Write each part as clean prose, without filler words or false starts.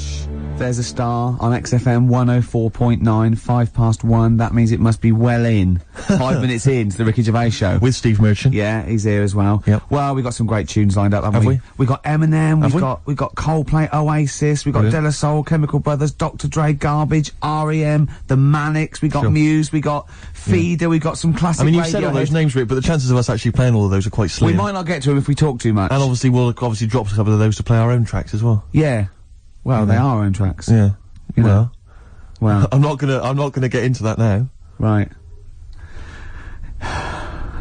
Rush. There's a star on XFM 104.9, 1:05. That means it must be well in. 5 minutes in to the Ricky Gervais show. With Steve Merchant. Yeah, he's here as well. Yep. Well, we've got some great tunes lined up, haven't Have we? We've got Eminem, we've got Coldplay, Oasis, we've got De La Soul, Chemical Brothers, Dr. Dre, Garbage, R.E.M., The Manics, we got Muse, we got Feeder, we got some classic I mean, you've said all those names, Rick, but the chances of us actually playing all of those are quite slim. We might not get to them if we talk too much. And obviously, we'll drop a couple of those to play our own tracks as well. Yeah. Well, they are our own tracks. Yeah. You know. Well. I'm not gonna get into that now. Right.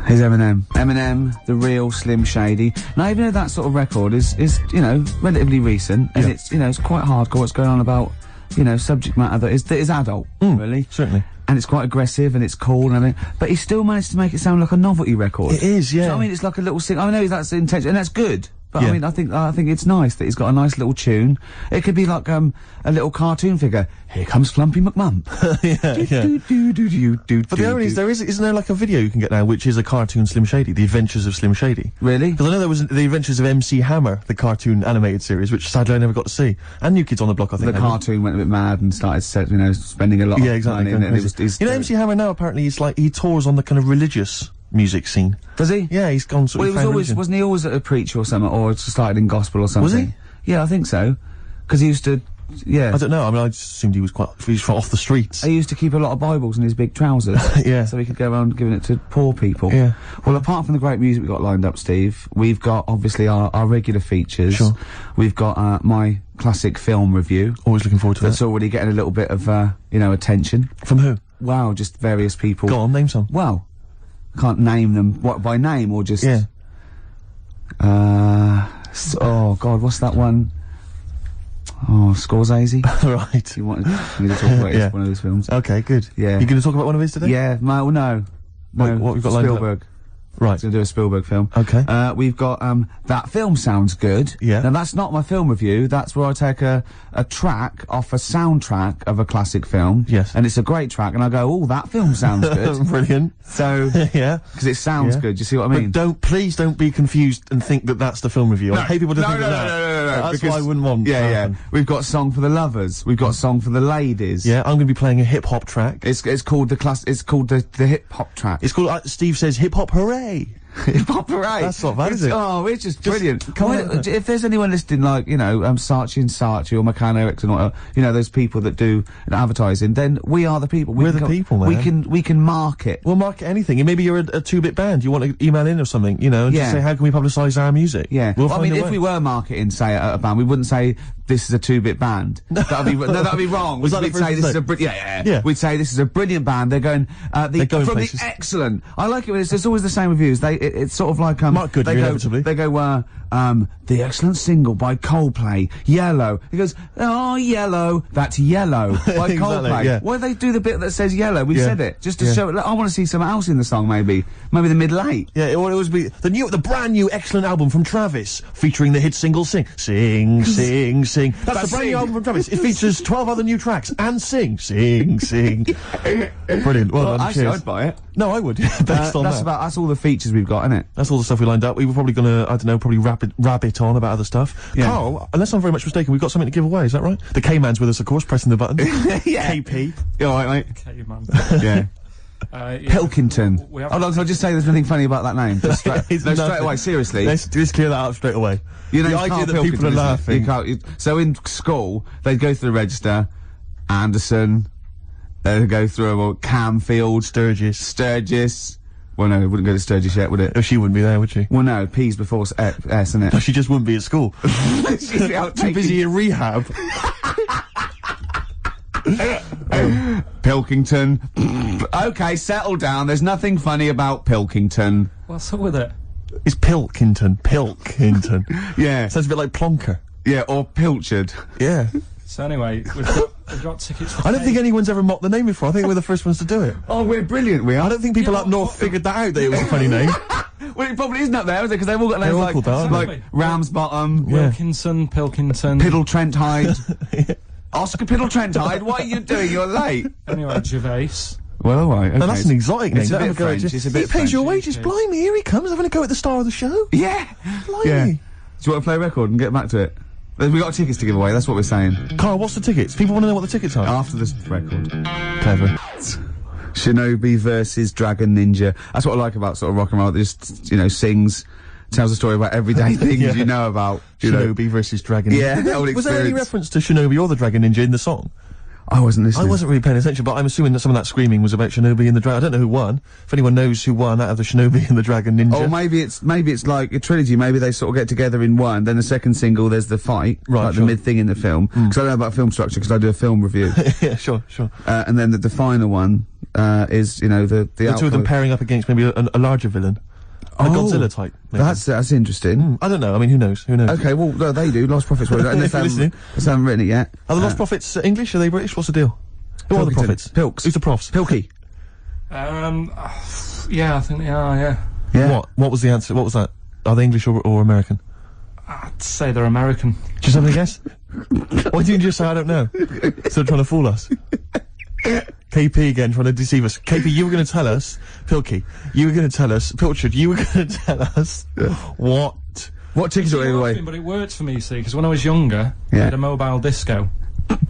Here's Eminem. Eminem, the real Slim Shady. Now, even though that sort of record is, you know, relatively recent, and it's, you know, it's quite hardcore what's going on about, you know, subject matter that is adult, really. Certainly. And it's quite aggressive and it's cool and everything, but he still managed to make it sound like a novelty record. It is, yeah. Do you know what I mean? It's like a little I know that's the intention, and that's good. But Yeah. I mean, I think it's nice that he's got a nice little tune. It could be like a little cartoon figure. Here comes Flumpy McMump. But the irony is, isn't there like a video you can get now, which is a cartoon Slim Shady, The Adventures of Slim Shady? Really? Because I know there was The Adventures of MC Hammer, the cartoon animated series, which sadly I never got to see. And New Kids on the Block, I think. The cartoon went a bit mad and started, you know, spending a lot of money. And it was, you know, MC Hammer now apparently he's like, he tours on the kind of religious music scene. Does he? Yeah, he's gone sort of. Well, wasn't he always a preacher or something, or started in gospel or something? Was he? Yeah, I think so. Because he used to, yeah. I don't know. I mean, I just assumed he was off the streets. He used to keep a lot of Bibles in his big trousers. Yeah. So he could go around giving it to poor people. Yeah. Well, apart from the great music we've got lined up, Steve, we've got obviously our regular features. Sure. We've got my classic film review. Always looking forward to That's that. already getting a little bit of, you know, attention. From who? Wow, just various people. Go on, name some. Well, can't name them, what, by name or just... Yeah. oh God, what's that one? Oh, Scorsese? Right. You wanted me to talk about Yeah. one of those films? Okay, good. Yeah. You gonna talk about one of his today? Yeah, well, no. What we've got lined up? Spielberg. Right. Gonna do a Spielberg film. Okay. We've got, That Film Sounds Good. Yeah. Now, that's not my film review. That's where I take a track off a soundtrack of a classic film. Yes. And it's a great track, and I go, oh, that film sounds good. Brilliant. So, Yeah. because it sounds Yeah. good. You see what I mean? But please don't be confused and think that that's the film review. I hate people to think that. No. That's because- what I wouldn't want. to Yeah. happen. We've got Song for the Lovers. We've got Song for the Ladies. Yeah, I'm gonna be playing a hip hop track. It's called the hip hop track. It's called, Steve says, hip hop hooray! Hip hop parade. That's not bad, is it? Oh, it's just brilliant. come Well, on. if there's anyone listening, like, you know, Saatchi and Saatchi or McCann Erickson or, you know, those people that do advertising, then we are the people. We're the people, man. We can market. We'll market anything. And maybe you're a two-bit band. You want to email in or something, you know, and just Yeah. say, how can we publicise our music? Yeah. We'll Well, I find mean, a if way. we were marketing, say, at a band, we wouldn't say, this is a two-bit band. That'd be, no, that'd be wrong. Was that the We'd first say this is mistake? yeah. We'd say this is a brilliant band. They're going, They're going from places. the excellent. I like it when it's always the same reviews. It's sort of like, Mark Goodyear, they go, inevitably. They go, the excellent single by Coldplay, Yellow. He goes, oh, Yellow, that's Yellow by Exactly, Coldplay. yeah. Why do they do the bit that says Yellow? We Yeah. said it, just to Yeah. show, I want to see something else in the song, maybe the middle eight. Yeah, it would always be the brand new excellent album from Travis, featuring the hit single Sing. Sing, sing, sing. That's the brand new Sing. album from Travis. It features 12 other new tracks and Sing, sing, sing. Brilliant. Well done, Actually, cheers. I'd buy it. No, I would. Based on that. That's all the features we've got, isn't it? That's all the stuff we lined up. We were probably gonna, I don't know, probably rabbit on about other stuff. Yeah. Carl, unless I'm very much mistaken, we've got something to give away, is that right? The K-Man's with us, of course, pressing the button. Yeah. KP. You alright, mate? Okay, man. Yeah. Yeah, Pilkington. we have- Hold on, can I just say there's nothing funny about that name? Just straight, It's no, straight nothing. away, seriously. Let's just clear that up straight away. You know, the idea that people are laughing. So in school, they'd go through the register, Anderson, they'd go through Camfield, Sturgis. Well, no, it wouldn't go to Sturgis yet, would it? Oh, she wouldn't be there, would she? Well, no, P's before S, isn't it? She just wouldn't be at school. She's out Too busy in rehab. Pilkington. Okay, settle down. There's nothing funny about Pilkington. What's up with it? It's Pilkington. Pilkington. Yeah. Sounds a bit like Plonker. Yeah, or Pilchard. Yeah. So anyway, we've got tickets for I don't think anyone's ever mocked the name before. I think we're the first ones to do it. Oh, we're brilliant, we are. I don't think people Yeah, up north figured that out, that it was a funny name. Well, it probably isn't up there, is it? Because they've all got names all like, called that, aren't like Ramsbottom, Yeah. Wilkinson, Pilkington. Piddle Trent Hyde. Oscar Piddle Trent Hyde, what are you doing? You're late. Anyway, Gervais. Well, alright, okay. And that's an exotic name. It's a Don't bit have go at French, it. it's a bit He pays your French. wages. Blimey, here he comes, having a go at the star of the show. Yeah. Blimey. Yeah. Do you want to play a record and get back to it? We got tickets to give away, that's what we're saying. Carl, what's the tickets? People want to know what the tickets are. After this record. Clever. Shinobi versus Dragon Ninja. That's what I like about sort of rock and roll. It just, you know, tells a story about everyday things you know about. Shinobi versus Dragon Ninja. Yeah, the whole Was there any experience. reference to Shinobi or the Dragon Ninja in the song? I wasn't listening. I wasn't really paying attention, but I'm assuming that some of that screaming was about Shinobi and the Dragon. I don't know who won. If anyone knows who won out of the Shinobi and the Dragon Ninja. Or maybe it's like a trilogy. Maybe they sort of get together in one. Then the second single, there's the fight, Right, like sure. the mid thing in the film. Because I don't know about film structure because I do a film review. Yeah, sure. And then the final one is, you know, the The two of them pairing up against maybe a larger villain. A Godzilla type. Maybe. That's interesting. I don't know. I mean, who knows? Okay, well, no, they do. Lost Prophets. Well, unless they listening. haven't written it yet. Are the Lost Prophets English? Are they British? What's the deal? Who are the Pilkington. prophets? Pilks. Who's the profs? Pilky. Yeah, I think they are, yeah. Yeah. What was the answer? What was that? Are they English or American? I'd say they're American. Do you have a guess? Why didn't you just say I don't know? Still trying to fool us. KP again trying to deceive us. KP, you were going to tell us, Pilky, you were going to tell us, Pilchard, you were going to tell us what tickets are Laughing, away? But it worked for me, you see, because when I was younger, I Yeah. had a mobile disco.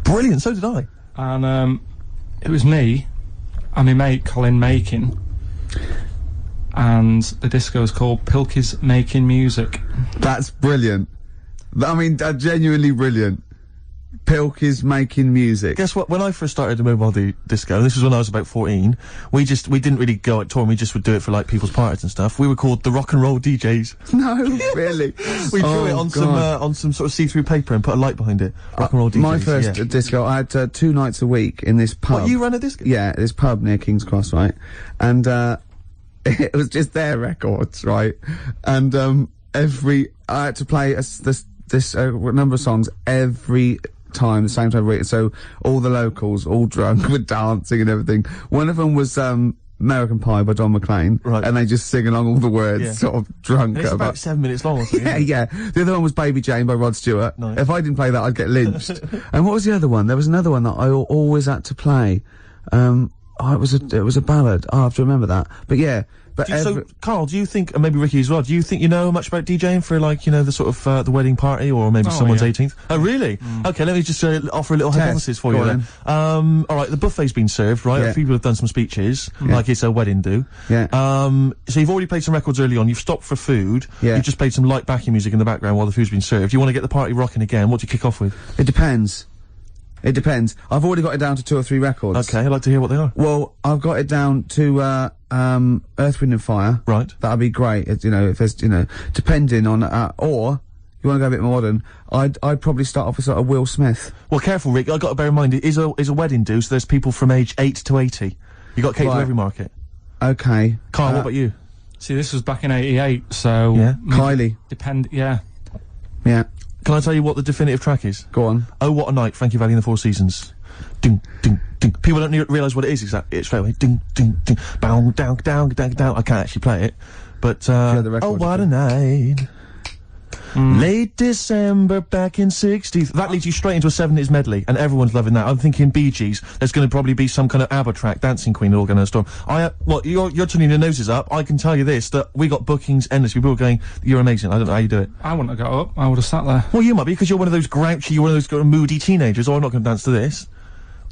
Brilliant, so did I. And it was me and my mate Colin Makin. And the disco was called Pilky's Making Music. That's brilliant. I mean, genuinely brilliant. Pilky's making music. Guess what? When I first started the mobile disco, and this was when I was about 14, we didn't really go out touring, we just would do it for like people's parties and stuff. We were called the rock and roll DJs. No, really. We drew it on some sort of see-through paper and put a light behind it. Rock and roll DJs. My first yeah. disco, I had 2 nights a week in this pub. What, you ran a disco? Yeah, this pub near King's Cross, right? And it was just their records, right? And I had to play this number of songs every time, the same time of week. So all the locals, all drunk, were dancing and everything. One of them was American Pie by Don McLean, Right. and they just sing along all the words, Yeah. sort of drunk. And it's about 7 minutes long or something. Yeah. The other one was Baby Jane by Rod Stewart. Nice. If I didn't play that, I'd get lynched. And what was the other one? There was another one that I always had to play. It was a ballad. I have to remember that. But yeah. But So, Carl, do you think, and maybe Ricky as well, do you think you know much about DJing for, like, you know, the sort of, the wedding party or maybe someone's yeah. 18th? Oh, really? Okay, let me just offer a little hypothesis for you Go then. Alright, the buffet's been served, right? Yeah. People have done some speeches, like it's a wedding do. Yeah. So you've already played some records early on, you've stopped for food, Yeah. you've just played some light backing music in the background while the food's been served. You want to get the party rocking again, what do you kick off with? It depends. It depends. I've already got it down to 2 or 3 records. Okay, I'd like to hear what they are. Well, I've got it down to Earth, Wind and Fire. Right. That'd be great. You know, if there's, you know, depending on or you want to go a bit more modern, I'd probably start off with sort of Will Smith. Well, careful, Rick, I've got to bear in mind, it is a wedding do, so there's people from age 8 to 80. You got to cater to Right. every market. Okay. Carl, what about you? See, this was back in '88, so Yeah. Kylie. yeah. Yeah. Can I tell you what the definitive track is? Go on. Oh, What a Night, Frankie Valli and the Four Seasons. Ding, ding, ding. People don't realise what it is exactly. It's straight away. Ding, ding, ding. Bow, down, down, down, down. I can't actually play it. But, the record, oh, what a night. Late December back in 60. That leads you straight into a 70s medley, and everyone's loving that. I'm thinking Bee Gees. There's going to probably be some kind of ABBA track, Dancing Queen, all going to storm. Well, you're turning your noses up. I can tell you this, that we got bookings endless. People are going, you're amazing. I don't know how you do it. I wouldn't have got up. I would have sat there. Well, you might be, because you're one of those grouchy, you're one of those kind of moody teenagers. Oh, I'm not going to dance to this.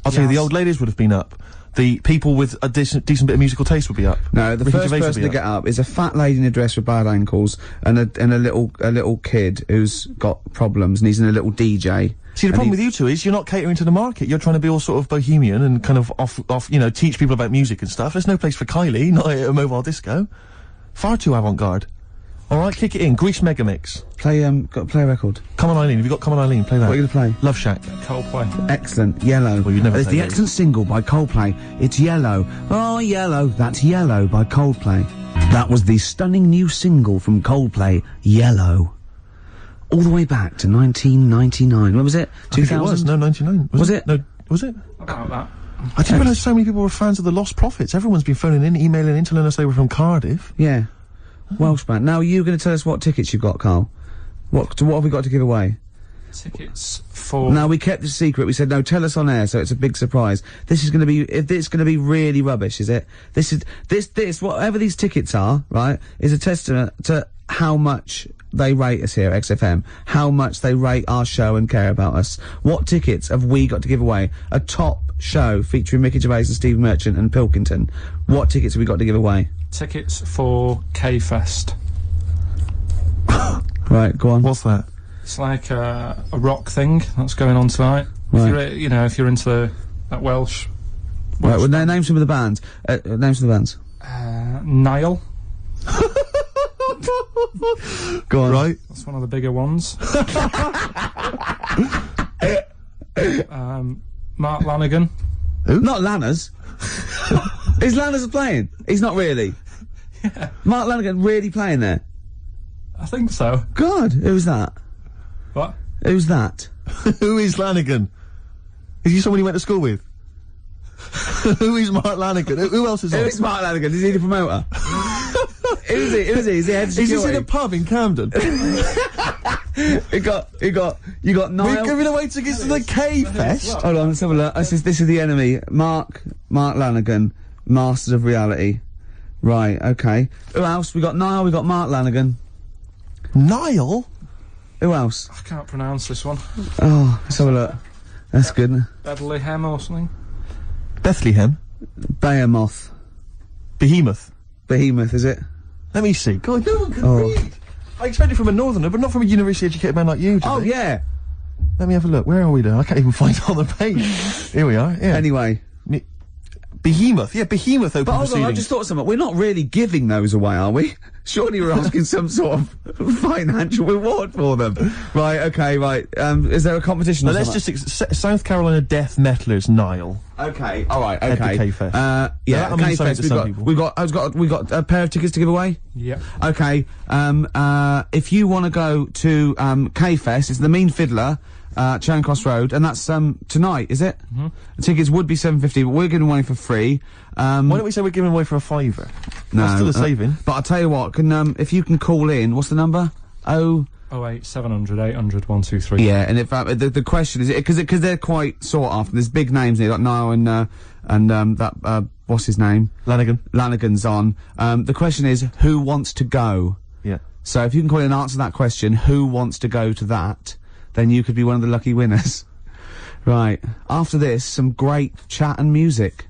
I'll tell you, the Yes. old ladies would have been up. The people with a decent bit of musical taste would be up. No, the Ricky first Gervais would person be to get up is a fat lady in a dress with bad ankles and a little kid who's got problems and he's in a little DJ. See, the problem with you two is you're not catering to the market. You're trying to be all sort of bohemian and kind of off, you know, teach people about music and stuff. There's no place for Kylie, not at a mobile disco. Far too avant-garde. Alright, kick it in. Grease Megamix. Play a record. Come on, Eileen. Have you got Come on, Eileen? Play that. What are you gonna play? Love Shack. Coldplay. Excellent. Yellow. Well, you'd never It's say the that. excellent single by Coldplay. It's Yellow. Oh, Yellow. That's Yellow by Coldplay. That was the stunning new single from Coldplay, Yellow. All the way back to 1999. When was it? I think it was. No, 99. Was it? No, was it? About that. I didn't realise so many people were fans of the Lost Prophets. Everyone's been phoning in, emailing in, telling us they were from Cardiff. Yeah. Welsh band. Now, you're going to tell us what tickets you've got, Carl. What have we got to give away? Tickets for... No, we kept it a secret. We said, no, tell us on air, so it's a big surprise. This is gonna be, it's gonna be really rubbish, is it? This, whatever these tickets are, right, is a testament to how much they rate us here at XFM, how much they rate our show and care about us. What tickets have we got to give away? A top show featuring Mickey Gervais and Steve Merchant and Pilkington. What tickets have we got to give away? Tickets for K-Fest. Right, go on. What's that? It's like a rock thing that's going on tonight. Right. If you're, you know, if you're into that Welsh. Right, well, name some of the bands. Name some of the bands. Nile. Go on. Right. That's one of the bigger ones. Mark Lanigan. Who? Not Lanners. Is Lanners playing? He's not really. Yeah. Mark Lanigan really playing there? I think so. God, who's that? What? Who's that? Who is Lanigan? Is he someone you went to school with? Who is Mark Lanigan? Who else is on? Who is Mark Lanigan? Is he the promoter? Who is he? Who is he? Is he head Is this security? in a pub in Camden? You got Niall. We're giving away tickets to the K-Fest. Hold on, let's have a look. This is the enemy. Mark Lanigan, Masters of Reality. Right, okay. Who else? We got Niall, we got Mark Lanigan. Niall? Who else? I can't pronounce this one. Oh, let's have a look. That's good. Bethlehem or something. Bethlehem? Behemoth. Behemoth? Behemoth, is it? Let me see. God, no one can Oh. read. I expect it from a northerner, but not from a university-educated man like you, Oh, Jimmy. yeah. Let me have a look. Where are we now? I can't even find it on the page. Here we are, yeah. Anyway. Behemoth. Yeah, Behemoth open But hold on, I proceedings. just thought of something. We're not really giving those away, are we? Surely we're asking some sort of financial reward for them. Right, okay, right. Is there a competition Now, or let's something? just... South Carolina Death Metalers, Niall. Okay, alright, Head to okay. K-Fest. Yeah, that means something K-Fest, to some people. we got a pair of tickets to give away? Yeah. Okay, if you want to go to, K-Fest, it's the Mean Fiddler, Charing Cross Road, and that's, tonight, is it? Mm-hmm. The tickets would be $7.50, but we're giving away for free. Why don't we say we're giving away for a £5? No. That's still a saving. But I'll tell you what, if you can call in, what's the number? 08 700 800 123. Yeah, and if, the question is, because they're quite sought after, there's big names here, like Niall and what's his name? Lanigan. Lanigan's on. The question is, who wants to go? Yeah. So if you can call in and answer that question, who wants to go to that, then you could be one of the lucky winners. Right. After this, some great chat and music.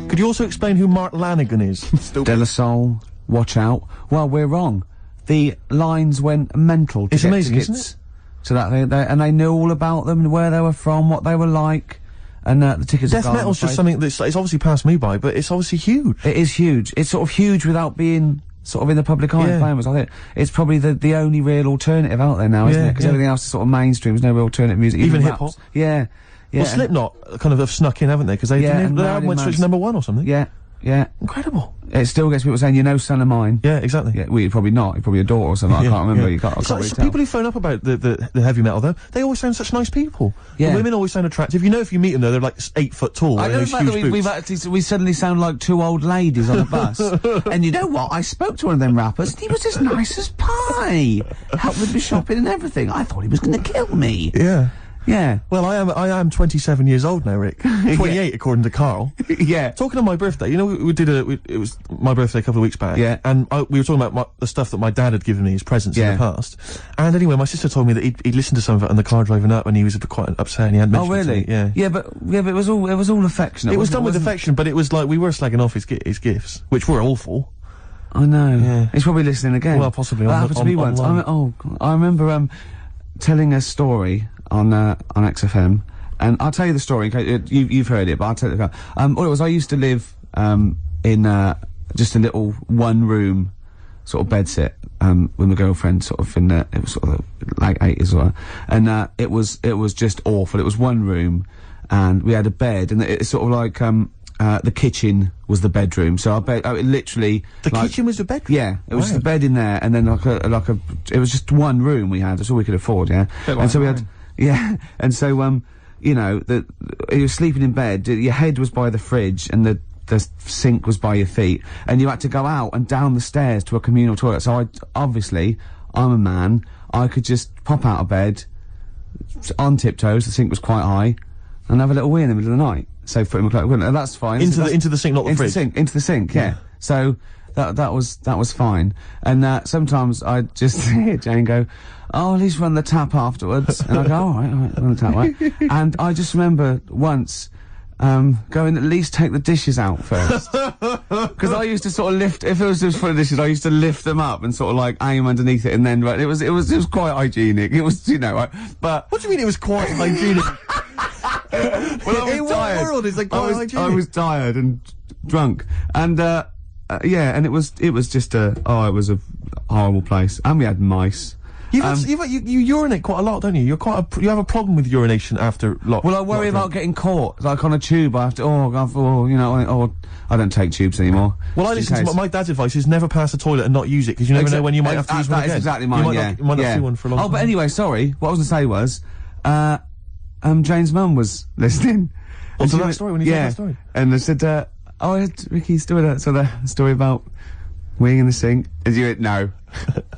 Could you also explain who Mark Lanigan is? De La Soul, watch out. Well, we're wrong. The lines went mental to It's get amazing, tickets. isn't it? So that and they knew all about them, and where they were from, what they were like, and the tickets are Death gone, metal's I'm just afraid. something that's it's obviously passed me by, but it's obviously huge. It is huge. It's sort of huge without being sort of in the public eye. Yeah. Famous. I think it's probably the only real alternative out there now, isn't Yeah, it? Because yeah. everything else is sort of mainstream. There's no real alternative music. Even raps. hip-hop. Yeah. Yeah. Well, Slipknot kind of have snuck in, haven't they? Because Yeah, their and album went Marilyn straight to #1 or something. Yeah. Yeah. Incredible. It still gets people saying, "You know, son of mine." Yeah, exactly. Yeah. Well, you're probably not. You're probably a daughter or something. I can't remember. You can't. I It's can't like, really so tell. people who phone up about the heavy metal though, they always sound such nice people. Yeah. The women always sound attractive. You know, if you meet them though, they're like 8 foot tall. I and know the those fact huge that boots. we suddenly sound like two old ladies on a bus. And you know what? I spoke to one of them rappers, and he was as nice as pie. Helped with me shopping and everything. I thought he was going to kill me. Yeah. Yeah. Well, I am 27 years old now, Rick. 28 according to Carl. Yeah. Talking of my birthday, you know, we did it was my birthday a couple of weeks back. Yeah. And we were talking about the stuff that my dad had given me as presents in Yeah. the past. And anyway, my sister told me that he'd listened to some of it in the car driving up, and he was a bit quite upset, and he hadn't Oh mentioned really? it to me. Yeah. Yeah, but it was all affectionate. It was wasn't done with wasn't affection, but it was like we were slagging off his gifts, which were awful. I know. Yeah. He's probably listening again. Well, possibly That on happened the- to me on- once. online. I remember telling a story on XFM, and I'll tell you the story. Okay, you've heard it, but I'll tell you. All it was, I used to live in just a little one-room sort of bedsit with my girlfriend, sort of in it was sort of like 80s or, and it was just awful. It was one room, and we had a bed, and it's sort of like the kitchen was the bedroom. So our bed, literally, The like, kitchen was the bedroom? Yeah, it was Wow. the bed in there, and then it was just one room we had. That's all we could afford. Yeah, Bit and like so we had, mine. yeah, and so you know, you were sleeping in bed. Your head was by the fridge, and the sink was by your feet, and you had to go out and down the stairs to a communal toilet. So I'm a man. I could just pop out of bed, on tiptoes, the sink was quite high, and have a little wee in the middle of the night. Save foot in my cloak, wouldn't it? That's fine. Into the sink, not the fridge. Into the sink, yeah. So that was fine. And sometimes I'd just hear Jane go, "Oh, at least run the tap afterwards." And I go, all right, run the tap, right? And I just remember once going, at least take the dishes out first. Because I used to sort of lift, if it was just full of dishes, I used to lift them up and sort of like aim underneath it, and then it was quite hygienic. It was, you know, but What do you mean it was quite hygienic? well, I was In tired. what world is it quite hygienic? I was tired and drunk, and yeah, and it was just it was a horrible place, and we had mice. You urinate quite a lot, don't you? You have a problem with urination after lot. Well, I worry about getting caught, like on a tube. I have to, I don't take tubes anymore. Well, I listen to my dad's advice is never pass the toilet and not use it, because you never know when you might have to use one again. That is exactly mine, You might not see one for a long time. Oh, but anyway, sorry, what I was going to say was, Jane's mum was listening. To that story, when you told that story? And I said, I heard Ricky's doing the story about weeing in the sink. No.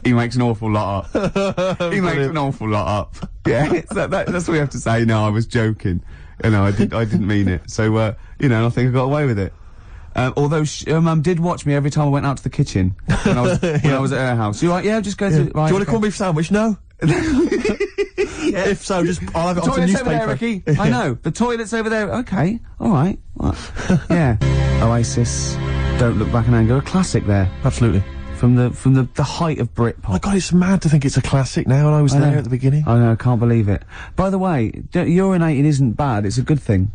He makes an awful lot up. He makes an awful lot up. Yeah, that's what we have to say. No, I was joking. You know, I didn't mean it. So, you know, I think I got away with it. Although Mum did watch me every time I went out to the kitchen when I was when I was at her house. You right? Yeah, just go through. Right, do you want a corned beef sandwich? No. If so, I'll have it on some newspaper. Over there, Ricky. I know. The toilet's over there. Okay. All right. What? Yeah. Oasis. Don't Look Back in Anger. A classic there. Absolutely. From the height of Britpop. My God, it's mad to think it's a classic now, and I was there at the beginning. I know. I can't believe it. By the way, urinating isn't bad. It's a good thing.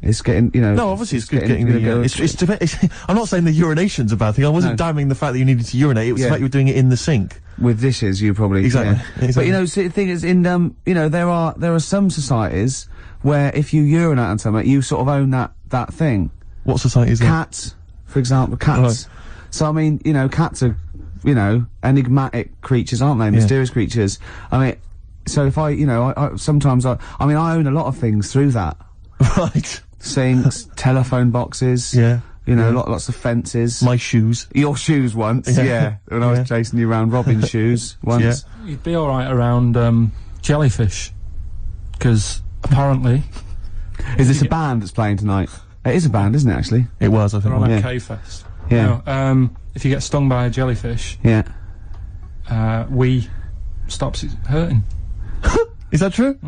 It's getting, you know. No, obviously it's good getting the. I'm not saying the urination's a bad thing. I wasn't damning the fact that you needed to urinate. It was the fact you were doing it in the sink. With dishes, you probably exactly. But you know, see, the thing is, you know, there are some societies where if you urinate on something, you sort of own that thing. What society is that? Cats, for example, cats. Right. So I mean, you know, cats are, you know, enigmatic creatures, aren't they? Mysterious creatures. I mean, so if I sometimes I own a lot of things through that. Right. Sinks, telephone boxes. Yeah. You know, lots of fences. My shoes. Your shoes once, yeah. When I was chasing you around Robin's shoes once. Yeah. You'd be alright around, jellyfish. Because, apparently... Is this a band that's playing tonight? It is a band, isn't it, actually? It was, I think. They're on a K-Fest. Yeah. No, if you get stung by a jellyfish... Yeah. Stops it hurting. Is that true?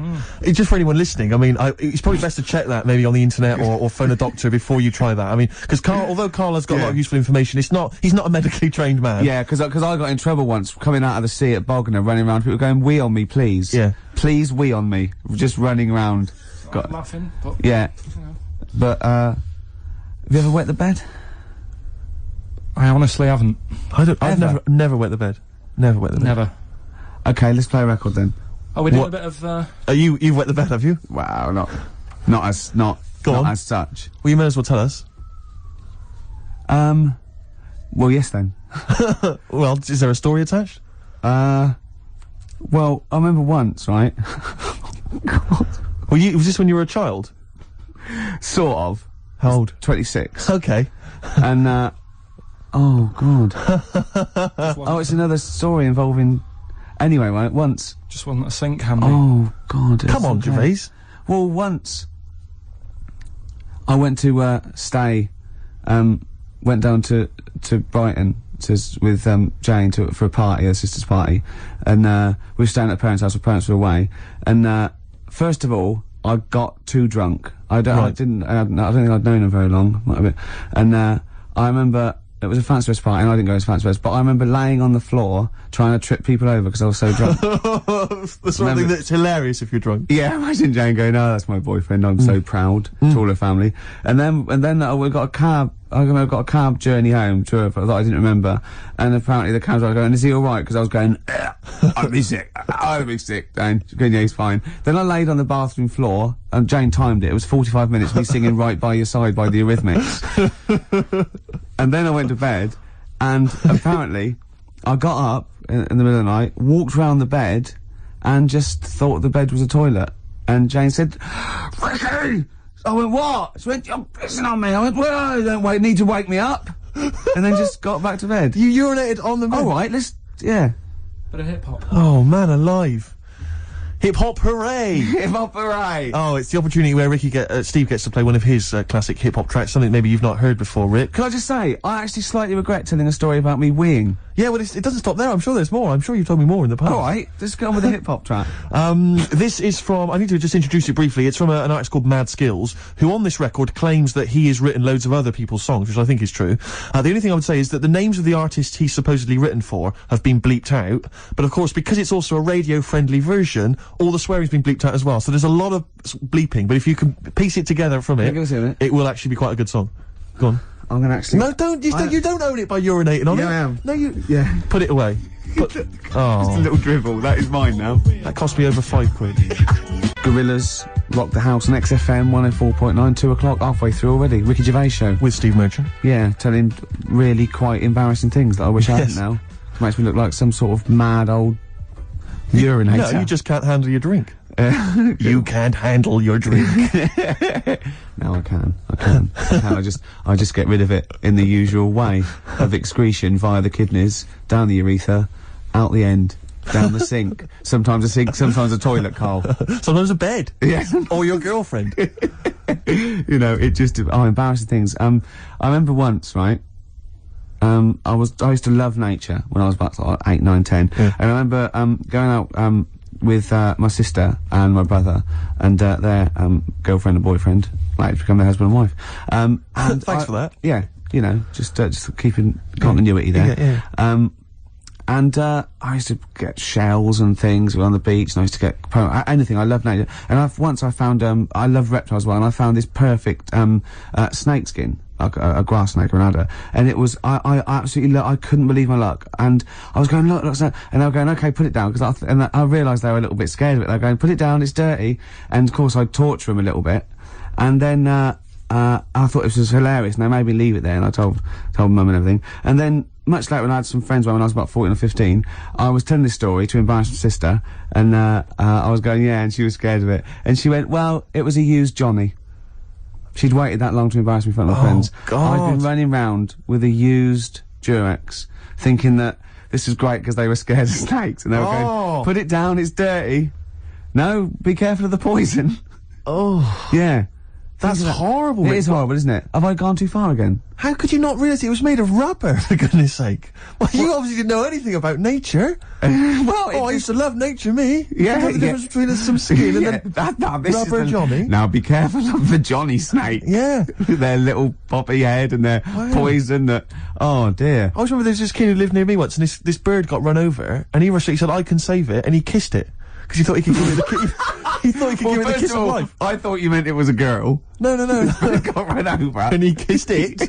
It's just for anyone listening. I mean, it's probably best to check that maybe on the internet or phone a doctor before you try that. I mean, because although Carl has got a lot of useful information, he's not a medically trained man. Yeah, because I got in trouble once coming out of the sea at Bognor, running around, people going, "Wee on me, please." Yeah. Please wee on me. Just running around. Laughing, but... Yeah. You know. But, have you ever wet the bed? I honestly haven't. I've never wet the bed. Never wet the bed. Never. Okay, let's play a record then. Oh, we're doing a bit of, You've wet the bed, have you? Wow, not as such. Well, you may as well tell us. Well, yes then. Well, is there a story attached? Well, I remember once, right? God. Was this when you were a child? Sort of. How old? 26. Okay. And, oh, God. Oh, it's another story involving... Anyway, right, once... Just wasn't a sink handy. Oh, God. Come on, Gervais. Well, once... I went to, stay... went down to Brighton with, Jane for a party, her sister's party. And, we were staying at her parents' house, her parents were away. And, first of all, I got too drunk. I don't think I'd known her very long, might have been. And, I remember... It was a fancy dress party, and I didn't go to fancy dress, but I remember laying on the floor trying to trip people over because I was so drunk. The sort of thing that's hilarious if you're drunk. Yeah, imagine Jane going, "Oh, that's my boyfriend. I'm so proud." To all her family, and then we got a cab. I got a cab journey home to her that I didn't remember, and apparently the cab's like going, "Is he all right?" Because I was going, "I'll be sick. I'll be sick." Jane, going, "Yeah, he's fine." Then I laid on the bathroom floor, and Jane timed it. It was 45 minutes. Me singing "Right by Your Side" by the Eurythmics. And then I went to bed, and apparently I got up in the middle of the night, walked round the bed, and just thought the bed was a toilet. And Jane said, "Ricky!" I went, "What?" She went, "You're pissing on me." I went, "Well, you don't need to wake me up." And then just got back to bed. You urinated on the bed? All right, yeah. Bit of hip-hop. Oh, man alive. Hip hop hooray! Hip hop hooray! Oh, it's the opportunity where Steve gets to play one of his classic hip hop tracks, something maybe you've not heard before, Rick. Can I just say, I actually slightly regret telling a story about me weeing. Yeah, well, it doesn't stop there. I'm sure there's more. I'm sure you've told me more in the past. All right, let's get on with the hip hop track. This is from, I need to just introduce it briefly. It's from an artist called Mad Skills, who on this record claims that he has written loads of other people's songs, which I think is true. The only thing I would say is that the names of the artists he's supposedly written for have been bleeped out, but of course, because it's also a radio-friendly version, all the swearing's been bleeped out as well. So there's a lot of bleeping, but if you can piece it together from it, it will actually be quite a good song. Go on. I'm gonna actually... No, don't, you don't own it by urinating on it. Yeah, I am. No, you... Yeah. Put it away. Just a little dribble, that is mine now. That cost me over £5. Gorillas rock the house on XFM 104.9, 2 o'clock, halfway through already. Ricky Gervais show. With Steve Merchant. Yeah, telling really quite embarrassing things that I wish I hadn't now. Makes me look like some sort of mad old urinator. No, you just can't handle your drink. You can't handle your drink. No, I can. I just get rid of it in the usual way of excretion via the kidneys, down the urethra, out the end, down the sink. Sometimes a sink, sometimes a toilet, Carl. Sometimes a bed. Yeah. Or your girlfriend. You know, it just, embarrassing things. I remember once, right? I used to love nature when I was about like 8, 9, 10. Yeah. And I remember, going out, with, my sister and my brother and, their, girlfriend and boyfriend, like, to become their husband and wife. And Thanks for that. Yeah, you know, just keeping continuity there. Yeah. I used to get shells and things on the beach, and I used to get anything. I love nature. And once I found, I love reptiles as well, and I found this perfect, snake skin. A grass snake or an adder, and it was I absolutely I couldn't believe my luck, and I was going look, and they were going okay, put it down, because I realised they were a little bit scared of it. They were going put it down, it's dirty, and of course I'd torture them a little bit, and then I thought this was hilarious, and they made me leave it there, and I told mum and everything, and then much later when I had some friends when I was about 14 or 15, I was telling this story to embarrass my sister, and I was going yeah, and she was scared of it, and she went well, it was a used Johnny. She'd waited that long to embarrass me in front of my friends. God. I'd been running round with a used Durex, thinking that this was great because they were scared of snakes, and they were going, put it down, it's dirty. No, be careful of the poison. Oh. Yeah. That's horrible. It is horrible, isn't it? Have I gone too far again? How could you not realise it was made of rubber, for goodness sake? Well, you obviously didn't know anything about nature. Well, I used to love nature, me. Yeah, the difference between some skin and this rubber Johnny. Now be careful of the Johnny snake. Yeah. Their little poppy head and their poison that, oh dear. I always remember there's this kid who lived near me once, and this bird got run over, and he said, I can save it, and he kissed it. Because he thought he could give it he thought he could give it the kiss of life. I thought you meant it was a girl. No. It got run over. And he kissed it.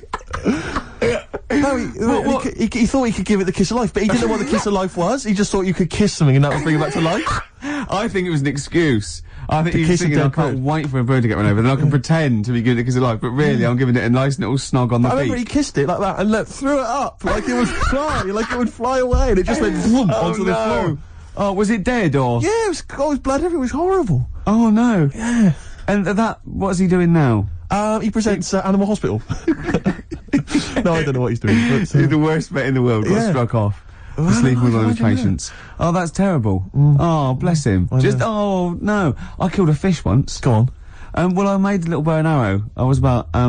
No, he thought he could give it the kiss of life, but he didn't know what the kiss of life was. He just thought you could kiss something and that would bring it back to life. I think it was an excuse. I think he was kiss a thinking, I dead can't bird. wait for a bird to get run over, then I can pretend to be giving it a kiss of life, but really I'm giving it a nice little snog on the I remember beak. he kissed it like that and threw it up like it would fly away, and it just went whoom onto the floor. Oh, was it dead or? Yeah, it was blood everywhere. It was horrible. Oh no. Yeah. And what's he doing now? He presents Animal Hospital. No, I don't know what he's doing. But, He's the worst vet in the world. Got struck off. For sleeping with one of his patients. Oh, that's terrible. Oh, bless him. Oh no. I killed a fish once. Go on. Well, I made a little bow and arrow. I was about 8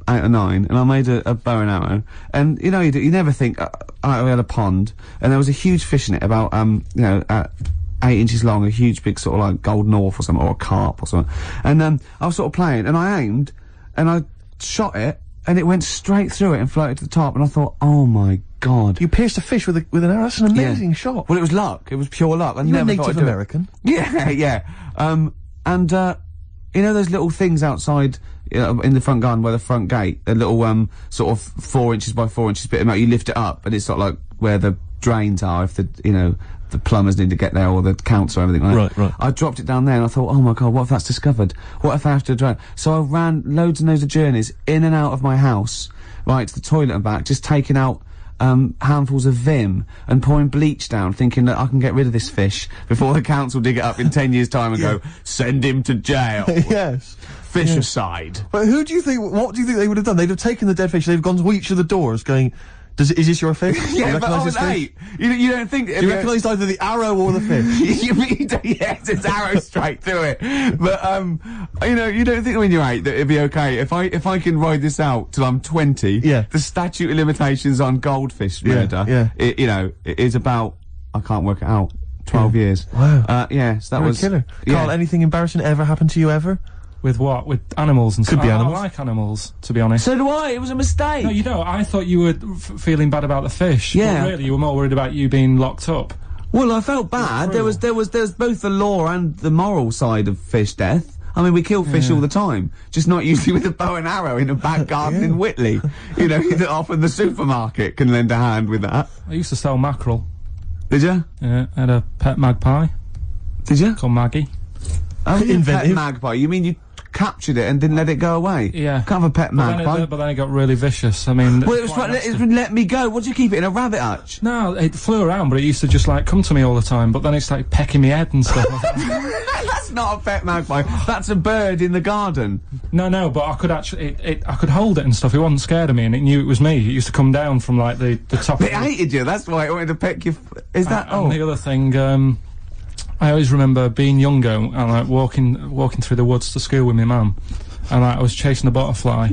or 9, and I made a bow and arrow. And you know, you never think. We had a pond, and there was a huge fish in it, about 8 inches long, a huge big sort of like golden orf or something, or a carp or something. And I was sort of playing, and I aimed, and I shot it, and it went straight through it and floated to the top. And I thought, oh my god! You pierced a fish with an arrow. That's an amazing shot. Well, it was luck. It was pure luck. You're never Native American. Yeah, yeah. You know those little things outside in the front garden by the front gate, a little sort of 4 inches by 4 inches bit of metal. You lift it up, and it's sort of like where the drains are. If the plumbers need to get there, or the council or everything like that. Right. I dropped it down there, and I thought, oh my god, what if that's discovered? What if I have to drain? So I ran loads and loads of journeys in and out of my house, right to the toilet and back, just taking out handfuls of Vim and pouring bleach down, thinking that I can get rid of this fish before the council dig it up in 10 years' time and go, send him to jail. Yes. Fish aside. But what do you think they would have done? They'd have taken the dead fish, they've gone to each of the doors going, Is this your fish? Yeah, you but recognise this fish? you don't think... Do you recognise either the arrow or the fish? Yes, it's arrow straight through it. But, you don't think when you're 8 that it'd be okay if I can ride this out till I'm 20. Yeah. The statute of limitations on goldfish murder. Yeah. It is about, I can't work it out, 12 years. Wow. Yes, that You're was... a killer. Yeah. Carl, anything embarrassing ever happened to you ever? With what? With animals and stuff? Could be animals. I like animals, to be honest. So do I. It was a mistake. No, you don't. I thought you were feeling bad about the fish. Yeah. But really, you were more worried about you being locked up. Well, I felt bad. There was both the law and the moral side of fish death. I mean, we kill fish all the time, just not usually with a bow and arrow in a back garden in Whitley. That often the supermarket can lend a hand with that. I used to sell mackerel. Did you? Yeah, I had a pet magpie Did you? called Maggie. Oh, you Inventive. pet magpie. You mean you captured it and didn't let it go away? Yeah. Can't have a pet magpie. But then it got really vicious. I mean... Well, it was trying to let me go. What do you keep it in, a rabbit hutch? No, it flew around, but it used to just, like, come to me all the time, but then it started pecking me head and stuff. That's not a pet magpie. That's a bird in the garden. No, but I could actually... I could hold it and stuff. It wasn't scared of me, and it knew it was me. It used to come down from, like, the top It hated you. That's why it wanted to peck you. Is that... And the other thing, I always remember being younger and, like, walking through the woods to school with my mum. And I was chasing a butterfly,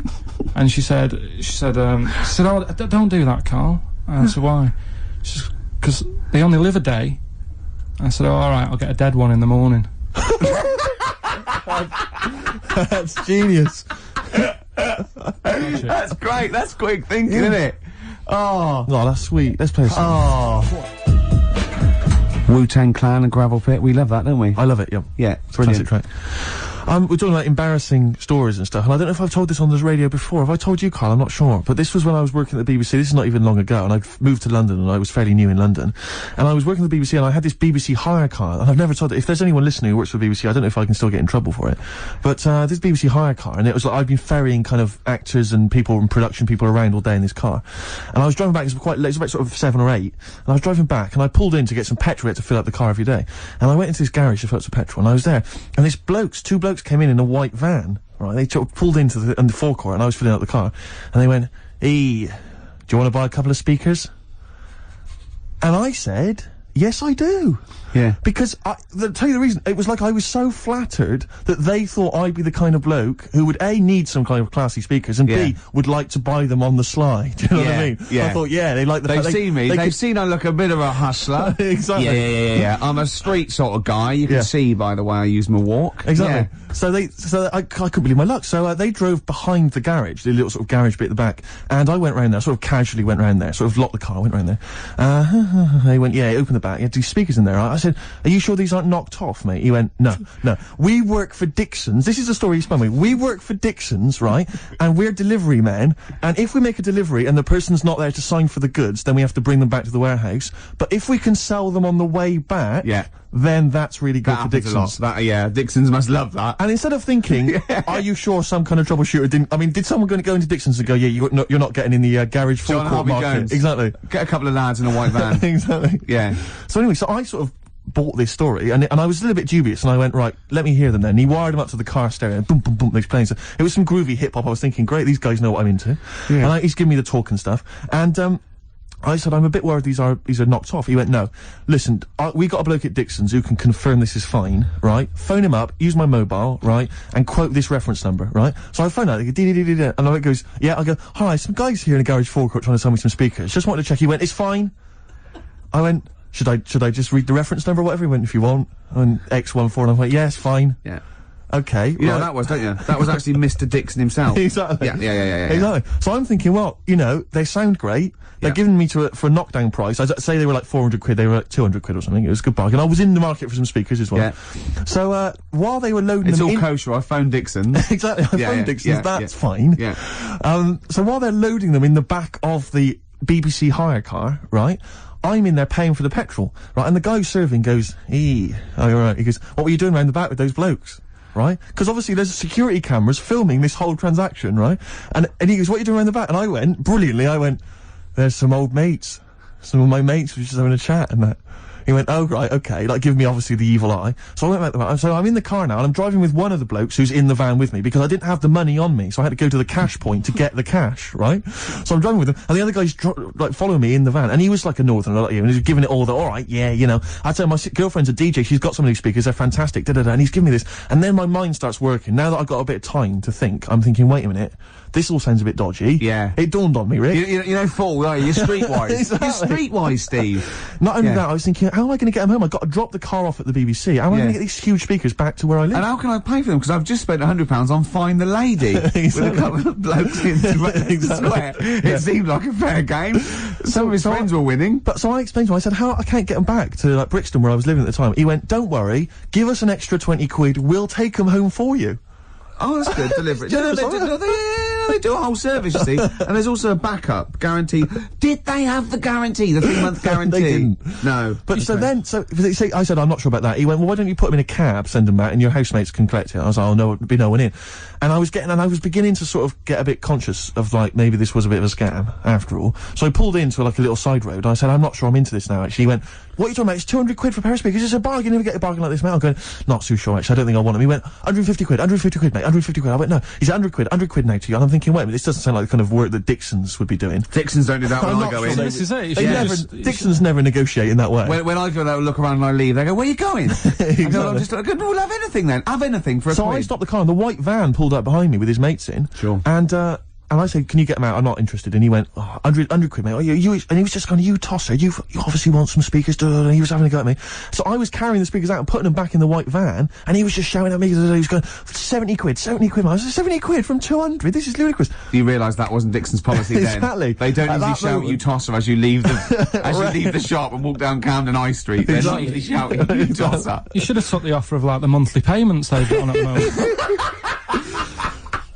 and she said, "Oh, don't do that, Carl." And I said, "Why?" She said, "'Cause they only live a day." I said, "Oh, all right, I'll get a dead one in the morning." That's genius. That's great. That's quick thinking, isn't it? Oh, that's sweet. Let's play a song. Wu-Tang Clan and Gravel Pit. We love that, don't we? I love it, yeah. Yeah, Classic brilliant. track. We're talking about embarrassing stories and stuff, and I don't know if I've told this on this radio before. Have I told you, Carl? I'm not sure. But this was when I was working at the BBC. This is not even long ago, and I've moved to London, and I was fairly new in London. And I was working at the BBC, and I had this BBC hire car, and I've never told it. If there's anyone listening who works for the BBC, I don't know if I can still get in trouble for it. But, this BBC hire car, and it was like, I've been ferrying kind of actors and people and production people around all day in this car. And I was driving back, it was quite late, it was about sort of 7 or 8, and I was driving back, and I pulled in to get some petrol. I had to fill up the car every day. And I went into this garage to fill up some petrol, and I was there, and two blokes came in a white van, right? They pulled into the forecourt, and I was filling up the car, and they went, "Hey, do you want to buy a couple of speakers?" And I said, "Yes, I do." Yeah. Because, tell you the reason, it was like I was so flattered that they thought I'd be the kind of bloke who would A, need some kind of classy speakers, and B, would like to buy them on the sly. Do you know what I mean? Yeah. I thought, they like the They've fact seen me. They've seen I look a bit of a hustler. Exactly. Yeah. I'm a street sort of guy. You can see by the way I use my walk. Exactly. Yeah. So I couldn't believe my luck. So they drove behind the garage, the little sort of garage bit at the back, and I went round there, sort of casually went round there, sort of locked the car, went round there. They went, open the back, you had 2 speakers in there. I said, "Are you sure these aren't knocked off, mate?" He went, no. We work for Dixon's. This is the story he spun me. We work for Dixon's, right? And we're delivery men. And if we make a delivery and the person's not there to sign for the goods, then we have to bring them back to the warehouse. But if we can sell them on the way back, then that's really good for Dixon's. Dixon's must love that. And instead of thinking, are you sure some kind of troubleshooter didn't... I mean, did someone go into Dixon's and go, you're not getting in the garage forecourt market? Jones. Exactly. Get a couple of lads in a white van. Exactly. Yeah. So anyway, so I sort of bought this story, and I was a little bit dubious, and I went, right, let me hear them then. And he wired them up to the car stereo, and boom, boom, boom, they're playing. So it was some groovy hip-hop. I was thinking, great, these guys know what I'm into. Yeah. And he's giving me the talk and stuff. And, I said, I'm a bit worried these are knocked off. He went, no. Listen, we got a bloke at Dixon's who can confirm this is fine, right? Phone him up, use my mobile, right? And quote this reference number, right? So I phone out, they go, dee-dee-dee-dee-dee, and it goes, yeah, I go, hi, some guys here in a garage forecourt trying to sell me some speakers. Just wanted to check. He went, it's fine. I went, should I just read the reference number or whatever? He went, if you want. And X14, and I went, yeah, it's fine. Yeah. Okay. You know that was, don't you? That was actually Mr. Dixon himself. Exactly. Yeah. Exactly. So I'm thinking, well, they sound great. They're giving me for a knockdown price. I'd say they were like 400 quid, they were like 200 quid or something. It was a good bargain. I was in the market for some speakers as well. Yeah. So, while they were loading it's them all kosher, I phoned Dixon's. Exactly, I phoned Dixon's, that's fine. Yeah. So while they're loading them in the back of the BBC hire car, right, I'm in there paying for the petrol, right, and the guy serving goes, oh, you're right. He goes, what were you doing round the back with those blokes? Right? Because obviously there's security cameras filming this whole transaction, right? And he goes, what are you doing around the back? And I went, brilliantly, there's some old mates. Some of my mates were just having a chat and that. He went, oh, right, okay, like, give me, obviously, the evil eye. So I went back to the van. So I'm in the car now, and I'm driving with one of the blokes who's in the van with me, because I didn't have the money on me, so I had to go to the cash point to get the cash, right? So I'm driving with him, and the other guy's, like, following me in the van, and he was like a northerner, like you, and he was giving it all the, alright, yeah, you know. I tell him, my girlfriend's a DJ, she's got some of these speakers, they're fantastic, da-da-da, and he's giving me this. And then my mind starts working. Now that I've got a bit of time to think, I'm thinking, wait a minute, this all sounds a bit dodgy. Yeah. It dawned on me, Rick. You know, fool, are you? You're streetwise. Exactly. You're streetwise, Steve. Not only that, I was thinking, how am I going to get them home? I've got to drop the car off at the BBC. How am I going to get these huge speakers back to where I live? And how can I pay for them? Because I've just spent £100 on Find the Lady with a couple of blokes in the square. It seemed like a fair game. Some of his friends were winning. But so I explained to him, I said, how I can't get them back to, like, Brixton, where I was living at the time. He went, don't worry, give us an extra 20 quid, we'll take them home for you. Oh, that's good. Deliberate. They do a whole service, you see. And there's also a backup guarantee. Did they have the guarantee? The 3-month guarantee? They didn't. No. But so then, I said, I'm not sure about that. He went, well, why don't you put them in a cab, send them back, and your housemates can collect it. I was like, oh, no, there'd be no one in. And I was beginning to sort of get a bit conscious of, like, maybe this was a bit of a scam, after all. So I pulled into, like, a little side road, and I said, I'm not sure I'm into this now, actually. He went, what are you talking about? It's 200 quid for a pair of speakers. It's a bargain. You never get a bargain like this, mate. I'm going, not too sure, actually. I don't think I want them. He went, 150 quid, 150 quid, mate, 150 quid. I went, no. He's 100 quid now to you. And I'm thinking, wait a minute, this doesn't sound like the kind of work that Dixons would be doing. Dixons don't do that when I go in. This is it. Dixons never negotiate in that way. When I go, they'll look around and I leave. They go, where are you going? Exactly. I go, I'm just like, we'll have anything then. Have anything for a So quid. I stopped the car, and the white van pulled up behind me with his mates in. Sure. And I said, can you get them out? I'm not interested. And he went, oh, 100 quid, mate. Oh, and he was just going, you tosser, you obviously want some speakers, and he was having a go at me. So I was carrying the speakers out and putting them back in the white van, and he was just shouting at me, he was going, 70 quid, mate. I was like, 70 quid from 200? This is ludicrous. You realise that wasn't Dixon's policy then. Exactly. They don't usually shout moment. you tosser as you leave the, you leave the shop and walk down Camden High Street. They're not usually shouting you tosser. You should have took the offer of, like, the monthly payments they've got on at the moment.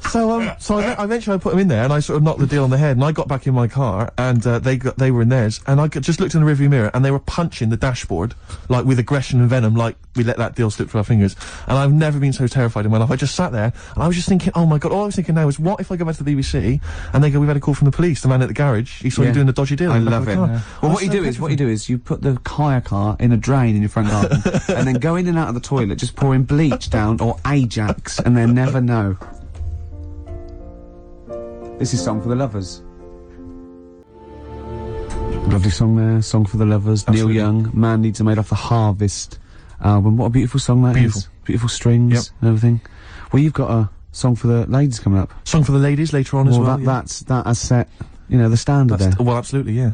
So eventually I put them in there, and I sort of knocked the deal on the head, and I got back in my car, and they were in theirs, and I just looked in the rearview mirror, and they were punching the dashboard, like, with aggression and venom, like we let that deal slip through our fingers. And I've never been so terrified in my life. I just sat there, and I was just thinking, oh my god, all I was thinking now is, what if I go back to the BBC, and they go, we've had a call from the police, the man at the garage, he saw you doing the dodgy deal. I love it. Yeah. Well, what you do is you put the hire car in a drain in your front garden, and then go in and out of the toilet, just pouring bleach down, or Ajax, and they'll never know. This is Song for the Lovers. Lovely song there, Song for the Lovers. Absolutely. Neil Young, Man Needs a Maid off the Harvest album. What a beautiful song that is. Beautiful strings and everything. Well, you've got a Song for the Ladies coming up. Song for the Ladies later on as well. That has set, you know, the standard there. Well, absolutely, yeah.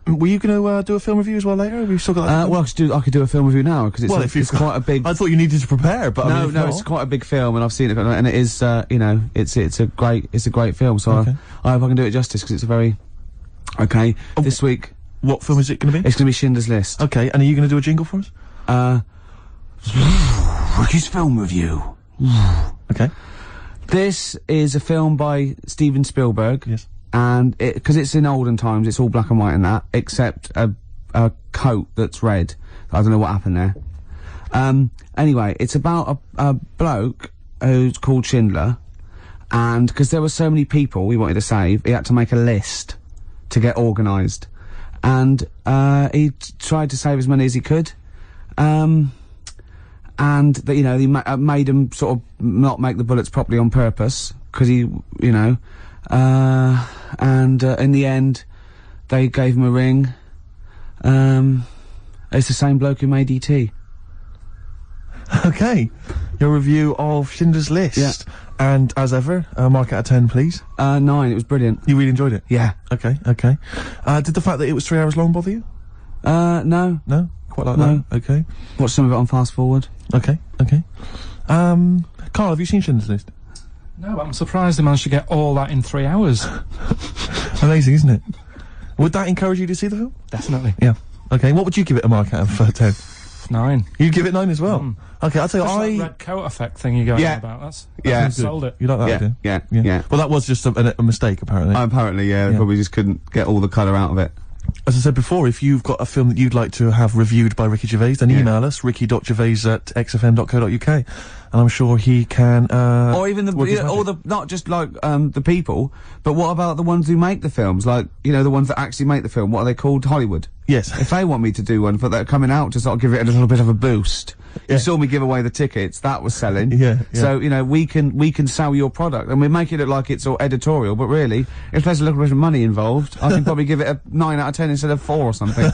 Were you going to do a film review as well later? We've still got that. Well, I could do a film review now, because it's quite a big... I thought you needed to prepare, but No, it's quite a big film, and I've seen it, and it is, you know, it's a great film, so I hope I can do it justice, because it's a very... Okay, this week... What film is it going to be? It's going to be Schindler's List. Okay, and are you going to do a jingle for us? Ricky's film review. Okay. This is a film by Steven Spielberg. Yes. And because it's in olden times, it's all black and white and that, except a coat that's red. I don't know what happened there. Anyway, it's about a bloke who's called Schindler, and because there were so many people he wanted to save, he had to make a list to get organised. And he tried to save as many as he could. And you know, he made him sort of not make the bullets properly on purpose, because he, you know, in the end, they gave him a ring. It's the same bloke who made E.T. Okay. Your review of Schindler's List. Yeah. And as ever, mark out of 10, please. 9, it was brilliant. You really enjoyed it? Yeah. Okay. Did the fact that it was 3 hours long bother you? No. No? Quite like that? Okay. Watched some of it on fast forward. Okay. Carl, have you seen Schindler's List? No, I'm surprised they managed to get all that in 3 hours. Amazing, isn't it? Would that encourage you to see the film? Definitely. Yeah. Okay, what would you give it a mark out of 10? 9. You'd give it 9 as well? Okay, I'll tell you, that red coat effect thing you're going on about, that's sold it. You like that idea? Yeah. Well, that was just a mistake, apparently. Apparently, yeah. Probably just couldn't get all the colour out of it. As I said before, if you've got a film that you'd like to have reviewed by Ricky Gervais, then email us, ricky.gervais@xfm.co.uk, and I'm sure he can, or even not just like, the people, but what about the ones who make the films? Like, you know, the ones that actually make the film, what are they called? Hollywood. Yes. If they want me to do one for that coming out to sort of give it a little bit of a boost. Yeah. You saw me give away the tickets, that was selling. Yeah, yeah. So, you know, we can sell your product, and we make it look like it's all editorial, but really, if there's a little bit of money involved, I can probably give it a 9 out of 10 instead of 4 or something.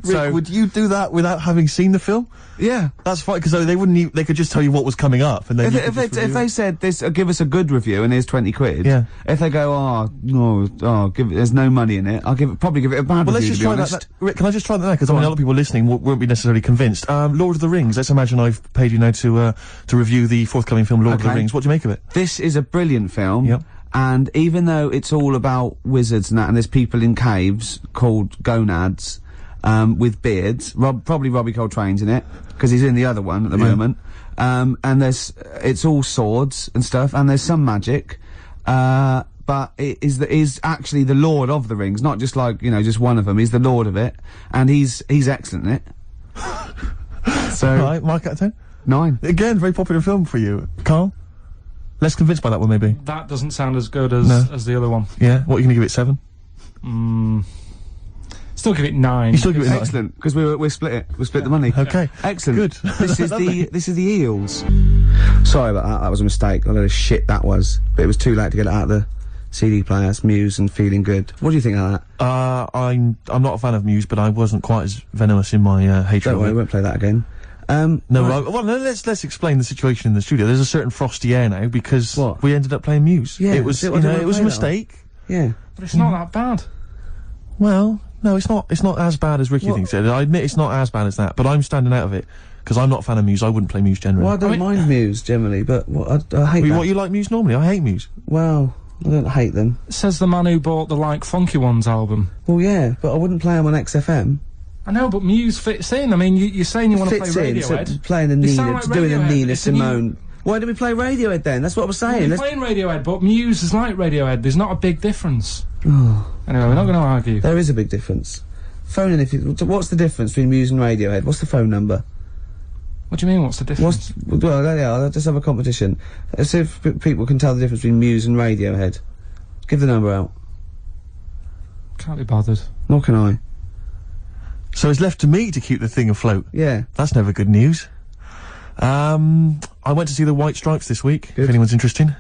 Rick, would you do that without having seen the film? Yeah. That's fine, because they wouldn't they could just tell you what was coming up, and then If they said this, give us a good review and here's 20 quid. Yeah. If they go, there's no money in it, I'll probably give it a bad Well, review. let's just to be try honest. that. Rick, can I just try that now? Because I mean, a lot of people listening won't be necessarily convinced. Lord of the Rings. Let's imagine I've paid you now to review the forthcoming film Lord of the Rings. What do you make of it? This is a brilliant film. Yep. And even though it's all about wizards and that, and there's people in caves called gonads, with beards, probably Robbie Coltrane's in it, because he's in the other one at the moment. And it's all swords and stuff, and there's some magic, but it is actually the Lord of the Rings, not just like, you know, just one of them. He's the Lord of it, and he's excellent in it. So, Right, mark out of 10? 9. Again, very popular film for you. Carl? Less convinced by that one, maybe? That doesn't sound as good as the other one. Yeah? What, are you gonna give it 7? Still give it 9. You still give it 9? Excellent, because we split it. We split the money. Okay. Excellent. Good. This is the Eels. Sorry about that. That was a mistake. A load of shit that was. But it was too late to get it out of the CD player. That's Muse and Feeling Good. What do you think of that? I'm not a fan of Muse, but I wasn't quite as venomous in my hatred Don't of worry, it. we won't play that again. No, let's explain the situation in the studio. There's a certain frosty air now because What? we ended up playing Muse. Yeah, it was, so you I don't know, wanna it was a play that mistake. Yeah. But it's not that bad. Well, no, it's not as bad as Ricky thinks it. I admit it's not as bad as that, but I'm standing out of it because I'm not a fan of Muse. I wouldn't play Muse generally. Well, I don't mind Muse generally, but I hate that. What, you like Muse normally? I hate Muse. Well, I don't hate them. Says the man who bought the Like Funky Ones album. Well, yeah, but I wouldn't play them on XFM. I know, but Muse fits in. I mean, you're saying you want to play Fits in, Radiohead. so playing a They Nina, sound like doing a Radiohead, Nina but it's a new- Simone. Why don't we play Radiohead then? That's what I was saying. You're playing Radiohead, but Muse is like Radiohead. There's not a big difference. Anyway, we're not going to argue. There is a big difference. Phone in if you. What's the difference between Muse and Radiohead? What's the phone number? What do you mean, what's the difference? Well, yeah, let's just have a competition. Let's see if people can tell the difference between Muse and Radiohead. Give the number out. Can't be bothered. Nor can I. So it's left to me to keep the thing afloat. Yeah. That's never good news. I went to see the White Stripes this week. Good. If anyone's interested.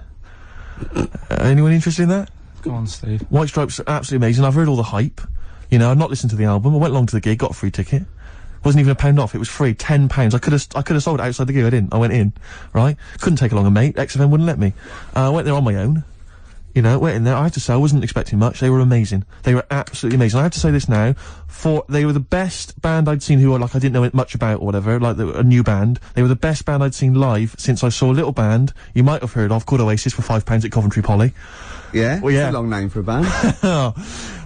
Anyone interested in that? Go on, Steve. White Stripes are absolutely amazing. I've heard all the hype. You know, I've not listened to the album. I went along to the gig, got a free ticket. Wasn't even £1 off. It was free, £10. I could have sold it outside the gig. I didn't. I went in, right? Couldn't take along a mate. XFM wouldn't let me. I went there on my own. You know, went in there. I have to say, I wasn't expecting much. They were amazing. They were absolutely amazing. I have to say this now. They were the best band I'd seen who I didn't know much about or whatever, like a new band. They were the best band I'd seen live since I saw a little band you might have heard of called Oasis for £5 at Coventry Poly. Yeah? Well, yeah. It's a long name for a band.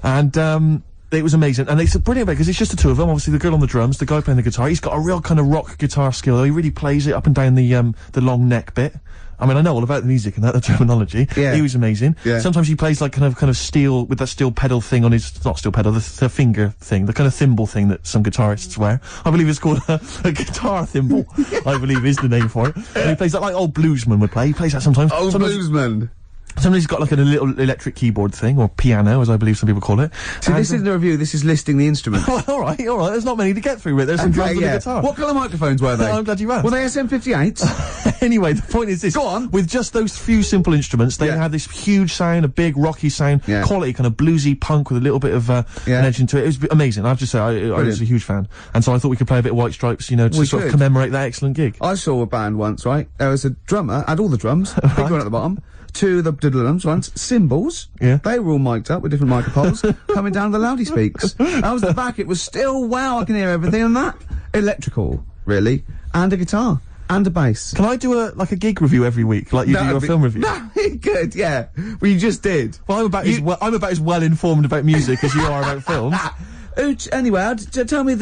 And, it was amazing, and it's a brilliant band because it's just the two of them. Obviously, the girl on the drums, the guy playing the guitar. He's got a real kind of rock guitar skill. He really plays it up and down the long neck bit. I mean, I know all about the music and the terminology. Yeah. He was amazing. Yeah. Sometimes he plays like kind of steel with that steel pedal thing on his not steel pedal, the finger thing, the kind of thimble thing that some guitarists wear. I believe it's called a guitar thimble. I believe is the name for it. And he plays that like old bluesman would play. He plays that sometimes. Old bluesman. Sometimes he's got like a little electric keyboard thing, or piano, as I believe some people call it. See, this isn't a review, this is listing the instruments. Well, all right. There's not many to get through. There's some drums and a guitar. What colour microphones were they? I'm glad you asked. Were they SM58s? Anyway, the point is this. Go on. With just those few simple instruments, they had this huge sound, a big rocky sound, quality, kind of bluesy punk with a little bit of an edge into it. It was amazing. I have to say, I was a huge fan. And so I thought we could play a bit of White Stripes, you know, to sort of commemorate that excellent gig. I saw a band once, right? There was a drummer, had all the drums, big one at the bottom, two of the diddle-drums once, cymbals. Yeah. They were all mic'd up with different microphones coming down the loudy speaks. I was at the back, it was still, wow, I can hear everything, and that. Electrical, really. And a guitar. And a bass. Can I do a gig review every week, like you do your film review? No, good, yeah. Well, you just did. Well, I'm about as well informed about music as you are about films. Anyway, tell me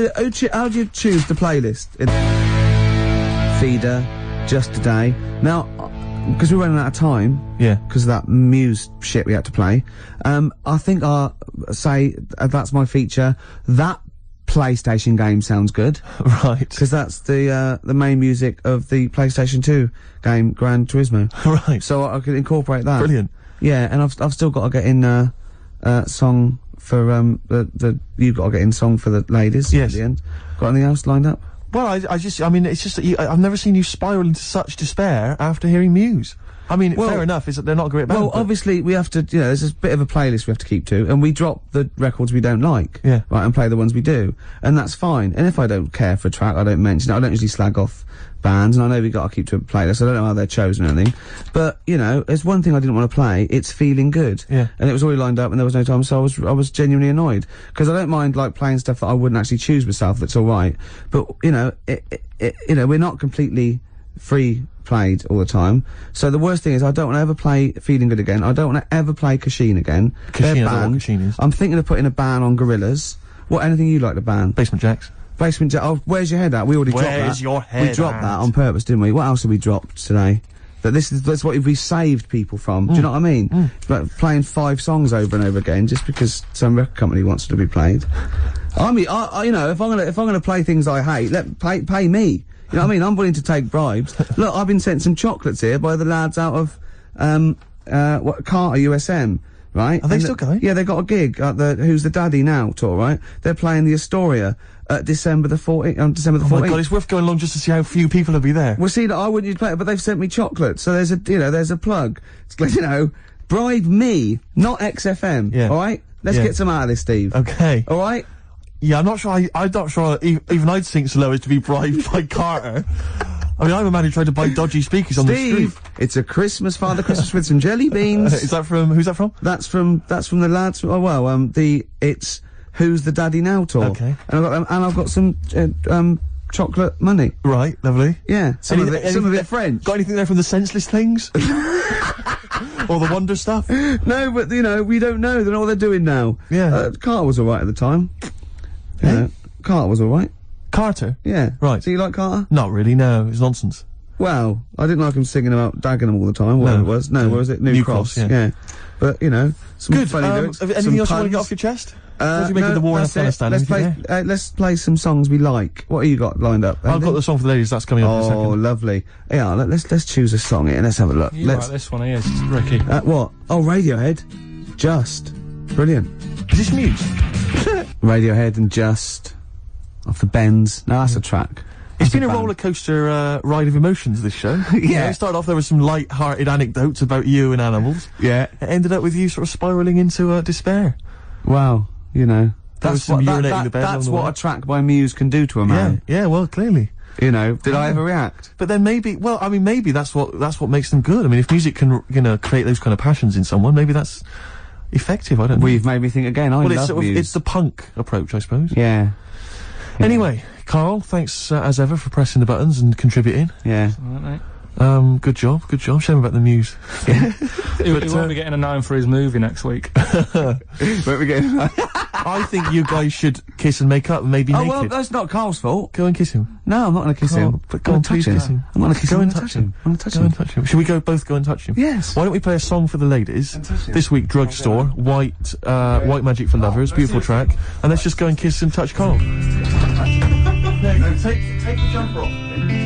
how do you choose the playlist? Feeder, Just Today. Now, because we're running out of time. Yeah. Because of that Muse shit we had to play. I think I'll say that's my feature. That PlayStation game sounds good. Right. Because that's the main music of the PlayStation 2 game, Gran Turismo. Right. So I could incorporate that. Brilliant. Yeah, and I've still got to get in, song the You've Got to Get In song for the ladies. Yes. At the end. Got anything else lined up? Well, I mean, it's just that I've never seen you spiral into such despair after hearing Muse. I mean, fair enough, is that they're not a great band. Well, obviously, we have to, there's a bit of a playlist we have to keep to, and we drop the records we don't like. Yeah. Right, and play the ones we do. And that's fine. And if I don't care for a track, I don't mention it. I don't usually slag off bands, and I know we've got to keep to a playlist. I don't know how they're chosen or anything. But, there's one thing I didn't want to play. It's Feeling Good. Yeah. And it was already lined up, and there was no time, so I was genuinely annoyed. Because I don't mind, like, playing stuff that I wouldn't actually choose myself that's alright. But, we're not completely free played all the time. So the worst thing is I don't want to ever play Feeling Good again. I don't want to ever play Kashin again. Kashin, I don't know what Kashin is. I'm thinking of putting a ban on Gorillaz. Anything you like to ban? Basement Jacks. Basement Jack. Oh, Where's Your Head At? We already dropped that. Where's Your Head We dropped At? that on purpose, didn't we? What else have we dropped today? That's what we saved people from. Do you know what I mean? Like playing 5 songs over and over again just because some record company wants it to be played. I mean, if I'm gonna play things I hate, pay me. You know what I mean? I'm willing to take bribes. Look, I've been sent some chocolates here by the lads out of, Carter USM, right? Are they still going? Yeah, they got a gig at the Who's the Daddy Now tour, right? They're playing the Astoria at December the 14th, December the 14th. Oh my God, it's worth going along just to see how few people will be there. Well, see, I wouldn't use play it, but they've sent me chocolates, so there's a plug. It's like, bribe me, not XFM, Yeah. alright? Let's get some out of this, Steve. Okay. Alright? Yeah, I'm not sure even I'd sink so low as to be bribed by Carter. I mean, I'm a man who tried to buy dodgy speakers on the street. Steve, it's a Father Christmas with some jelly beans. Is that from, who's that from? That's from the lads, it's Who's the Daddy Now tour. Okay. And I've got some, chocolate money. Right, lovely. Yeah. Some of it French. Got anything there from the Senseless Things? Or the Wonder stuff? No, but, we don't know. They don't know what they're doing now. Yeah. Carter was alright at the time. Carter was alright. Carter? Yeah. Right. Do you like Carter? Not really, no. It's nonsense. Well, I didn't like him singing about Dagenham all the time, whatever it was. No, what was it? New Cross. Yeah. But, some Good. funny lyrics. Anything else you want to puns. get off your chest? What do you make of the war in that's it. Afghanistan? Let's play some songs we like. What have you got lined up? I've got the song for the ladies, that's coming up in a second. Oh, lovely. Yeah, let's choose a song here and let's have a look. Like this one here, Ricky. What? Oh, Radiohead. Just. Brilliant. Is this Muse? Radiohead and Just. Off the Bends. No, that's a track. It's been a roller coaster ride of emotions, this show. Yeah. It started off, there were some light-hearted anecdotes about you and animals. Yeah. It ended up with you sort of spiralling into despair. Well, That's what that's what a track by Muse can do to a man. Yeah, well, clearly. Did I ever react? But then maybe that's what makes them good. I mean, if music can, create those kind of passions in someone, maybe that's effective, I don't know. Well, you've made me think again. I love Muse. It's the punk approach, I suppose. Yeah. Anyway, Carl, thanks as ever for pressing the buttons and contributing. Yeah. Alright, mate. Good job. Shame about the Muse. He won't be getting a 9 for his movie next week. Won't we get? I think you guys should kiss and make up and maybe naked. Well, that's not Carl's fault. Go and kiss him. No, I'm not going to kiss him. But go and touch kiss him. I'm not going to kiss him. Go and touch him. I'm going to touch Go him. and touch him. Should we both go and touch him? Yes. Why don't we play a song for the ladies? This week, Drugstore, White Magic for Lovers, beautiful track. And let's just go and kiss and touch Carl. There you go, take the jumper off.